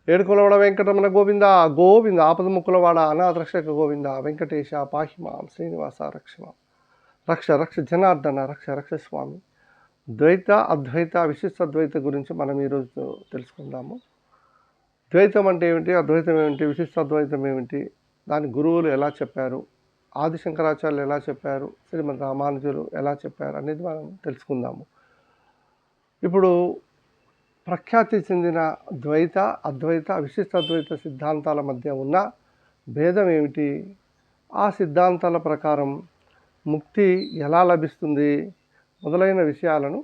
ఏడుకొలవాడ వెంకటరమణ గోవింద గోవింద ఆపద ముక్కులవాడ అనాథరక్షక గోవింద వెంకటేశ పాహిమాం శ్రీనివాస రక్షమాం రక్ష రక్ష జనార్దన రక్ష రక్ష స్వామి. ద్వైత అద్వైత విశిష్టాద్వైత గురించి మనం ఈరోజు తెలుసుకుందాము. ద్వైతం అంటే ఏమిటి, అద్వైతం ఏమిటి, విశిష్టాద్వైతం ఏమిటి, దాని గురువులు ఎలా చెప్పారు, ఆది శంకరాచార్యులు ఎలా చెప్పారు, శ్రీమద్ రామానుజులు ఎలా చెప్పారు అనేది మనం తెలుసుకుందాము. ఇప్పుడు ప్రఖ్యాతి చెందిన ద్వైత అద్వైత విశిష్టాద్వైత సిద్ధాంతాల మధ్య ఉన్న భేదం ఏమిటి, ఆ సిద్ధాంతాల ప్రకారం ముక్తి ఎలా లభిస్తుంది మొదలైన విషయాలను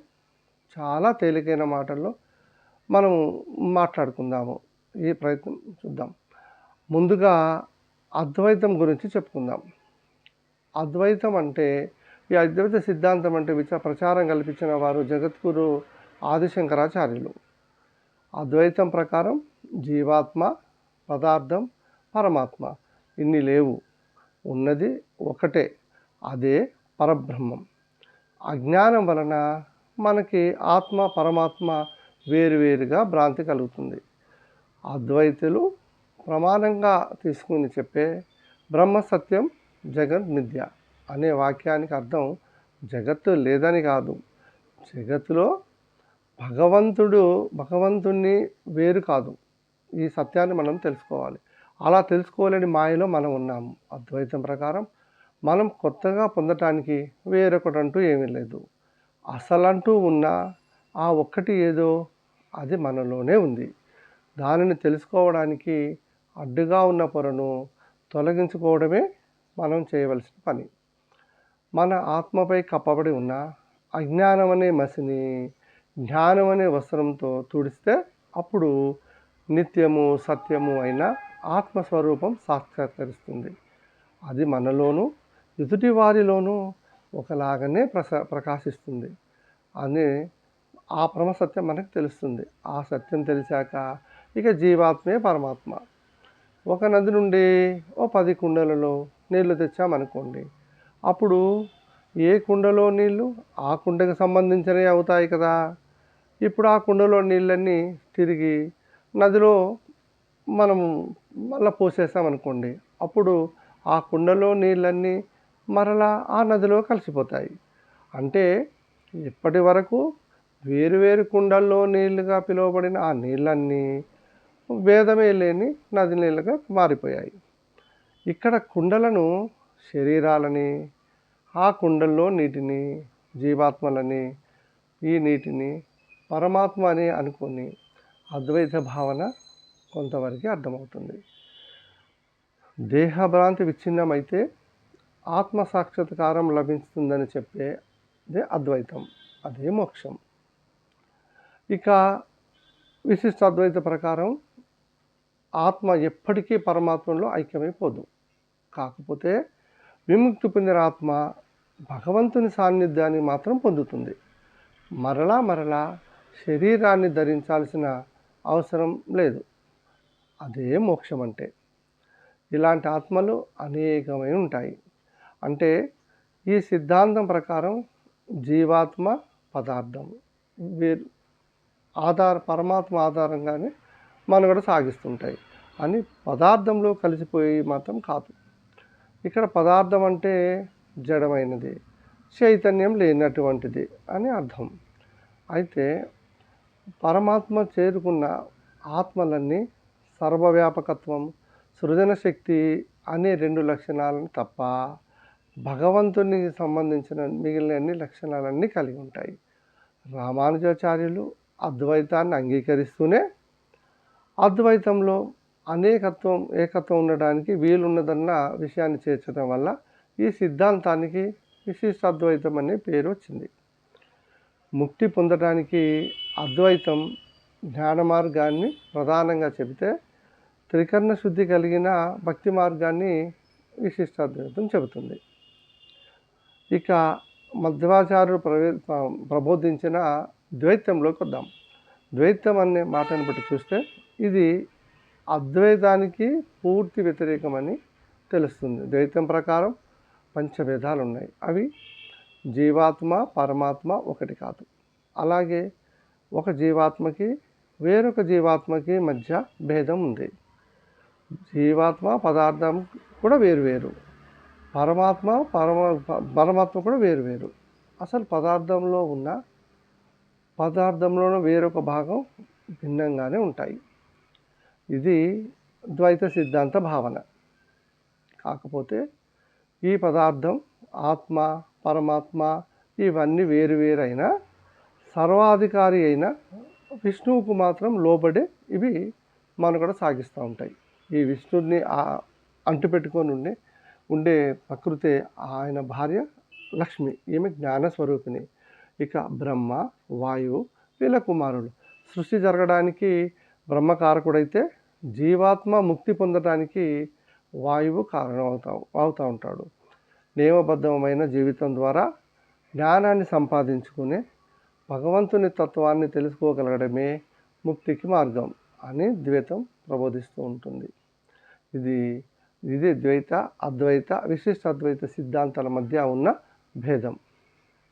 చాలా తేలికైన మాటల్లో మనం మాట్లాడుకుందాము. ఈ ప్రయత్నం చూద్దాం. ముందుగా అద్వైతం గురించి చెప్పుకుందాం. అద్వైతం అంటే, ఈ అద్వైత సిద్ధాంతం అంటే ప్రచారం కల్పించిన వారు జగద్గురు ఆదిశంకరాచార్యులు. అద్వైతం ప్రకారం జీవాత్మ, పదార్థం, పరమాత్మ ఇన్ని లేవు, ఉన్నది ఒకటే, అదే పరబ్రహ్మం. అజ్ఞానం వలన మనకి ఆత్మ పరమాత్మ వేరువేరుగా భ్రాంతి కలుగుతుంది. అద్వైతులు ప్రమాణంగా తీసుకుని చెప్పే బ్రహ్మ సత్యం జగత్ మిథ్య అనే వాక్యానికి అర్థం జగత్తు లేదని కాదు, జగత్తులో భగవంతుణ్ణి వేరు కాదు. ఈ సత్యాన్ని మనం తెలుసుకోవాలి. అలా తెలుసుకోలేని మాయలో మనం ఉన్నాము. అద్వైతం ప్రకారం మనం కొత్తగా పొందటానికి వేరొకటంటూ ఏమీ లేదు. అసలంటూ ఉన్న ఆ ఒక్కటి ఏదో అది మనలోనే ఉంది. దానిని తెలుసుకోవడానికి అడ్డుగా ఉన్న పొరను తొలగించుకోవడమే మనం చేయవలసిన పని. మన ఆత్మపై కప్పబడి ఉన్న అజ్ఞానం అనే మసిని జ్ఞానం అనే వస్త్రంతో తుడిస్తే అప్పుడు నిత్యము సత్యము అయిన ఆత్మస్వరూపం సాక్షాత్కరిస్తుంది. అది మనలోనూ ఎదుటి వారిలోనూ ఒకలాగానే ప్రకాశిస్తుంది అని ఆ పరమసత్యం మనకు తెలుస్తుంది. ఆ సత్యం తెలిసాక ఇక జీవాత్మే పరమాత్మ. ఒక నది నుండి 10 కుండలలో నీళ్లు తెచ్చామనుకోండి, అప్పుడు ఏ కుండలో నీళ్ళు ఆ కుండకు సంబంధించినవి అవుతాయి కదా. ఇప్పుడు ఆ కుండలో నీళ్ళన్నీ తిరిగి నదిలో మనము మళ్ళీ పోసేసామనుకోండి, అప్పుడు ఆ కుండలో నీళ్ళన్నీ మరలా ఆ నదిలో కలిసిపోతాయి. అంటే ఇప్పటి వరకు వేరువేరు కుండల్లో నీళ్ళుగా పిలువబడిన ఆ నీళ్ళన్నీ భేదమే లేని నది నీళ్ళుగా మారిపోయాయి. ఇక్కడ కుండలను శరీరాలని, ఆ కుండల్లో నీటిని జీవాత్మలని, ఈ నీటిని పరమాత్మ అని అనుకొని అద్వైత భావన కొంతవరకు అర్థమవుతుంది. దేహభ్రాంతి విచ్ఛిన్నమైతే ఆత్మ సాక్షాత్కారం లభిస్తుందని చెప్పేదే అద్వైతం, అదే మోక్షం. ఇక విశిష్టాద్వైత ప్రకారం ఆత్మ ఎప్పటికీ పరమాత్మలో ఐక్యమైపోదు. కాకపోతే విముక్తి పొందిన ఆత్మ భగవంతుని సాన్నిధ్యాన్ని మాత్రం పొందుతుంది. మరలా శరీరాన్ని ధరించాల్సిన అవసరం లేదు. అదే మోక్షం అంటే. ఇలాంటి ఆత్మలు అనేకమై ఉంటాయి. అంటే ఈ సిద్ధాంతం ప్రకారం జీవాత్మ పదార్థం వేరు పరమాత్మ ఆధారంగానే మనుగడ సాగిస్తుంటాయి అని పదార్థంలో కలిసిపోయి మాత్రం కాదు. ఇక్కడ పదార్థం అంటే జడమైనది, చైతన్యం లేనటువంటిది అని అర్థం. అయితే పరమాత్మ చేరుకున్న ఆత్మలన్నీ సర్వవ్యాపకత్వం, సృజన శక్తి అనే 2 లక్షణాలను తప్ప భగవంతునికి సంబంధించిన మిగిలిన అన్ని లక్షణాలన్నీ కలిగి ఉంటాయి. రామానుజాచార్యులు అద్వైతాన్ని అంగీకరిస్తూనే అద్వైతంలో ఏకత్వం ఉండడానికి వీలున్నదన్న విషయాన్ని చేర్చడం వల్ల ఈ సిద్ధాంతానికి విశిష్టాద్వైతం అనే పేరు వచ్చింది. ముక్తి పొందడానికి అద్వైతం జ్ఞాన మార్గాన్ని ప్రధానంగా చెబితే, త్రికరణ శుద్ధి కలిగిన భక్తి మార్గాన్ని విశిష్టాద్వైతం చెబుతుంది. ఇక మధ్వాచార్యులు ప్రబోధించిన ద్వైతంలోకి వద్దాం. ద్వైతం అనే మాటను బట్టి చూస్తే ఇది అద్వైతానికి పూర్తి వ్యతిరేకమని తెలుస్తుంది. ద్వైతం ప్రకారం పంచభేదాలు ఉన్నాయి. అవి జీవాత్మ పరమాత్మ ఒకటి కాదు. అలాగే ఒక జీవాత్మకి వేరొక జీవాత్మకి మధ్య భేదం ఉంది. జీవాత్మ పదార్థం కూడా వేరువేరు, పరమాత్మ కూడా వేరువేరు. అసలు పదార్థంలోనూ వేరొక భాగం భిన్నంగానే ఉంటాయి. ఇది ద్వైత సిద్ధాంత భావన. కాకపోతే ఈ పదార్థం, ఆత్మ, పరమాత్మ ఇవన్నీ వేరువేరైనా సర్వాధికారి అయిన విష్ణువుకు మాత్రం లోబడే ఇవి మనుగడ సాగిస్తూ ఉంటాయి. ఈ విష్ణుడిని అంటిపెట్టుకొని ఉండే ప్రకృతే ఆయన భార్య లక్ష్మి, ఈమె జ్ఞానస్వరూపిణి. ఇక బ్రహ్మ, వాయువు వీళ్ళ కుమారులు. సృష్టి జరగడానికి బ్రహ్మకారకుడైతే జీవాత్మ ముక్తి పొందడానికి వాయువు కారణం అవుతూ ఉంటాడు. నియమబద్ధమైన జీవితం ద్వారా జ్ఞానాన్ని సంపాదించుకునే భగవంతుని తత్వాన్ని తెలుసుకోగలగడమే ముక్తికి మార్గం అని ద్వైతం ప్రబోధిస్తూ ఉంటుంది. ఇది ద్వైత, అద్వైత, విశిష్ట అద్వైత సిద్ధాంతాల మధ్య ఉన్న భేదం.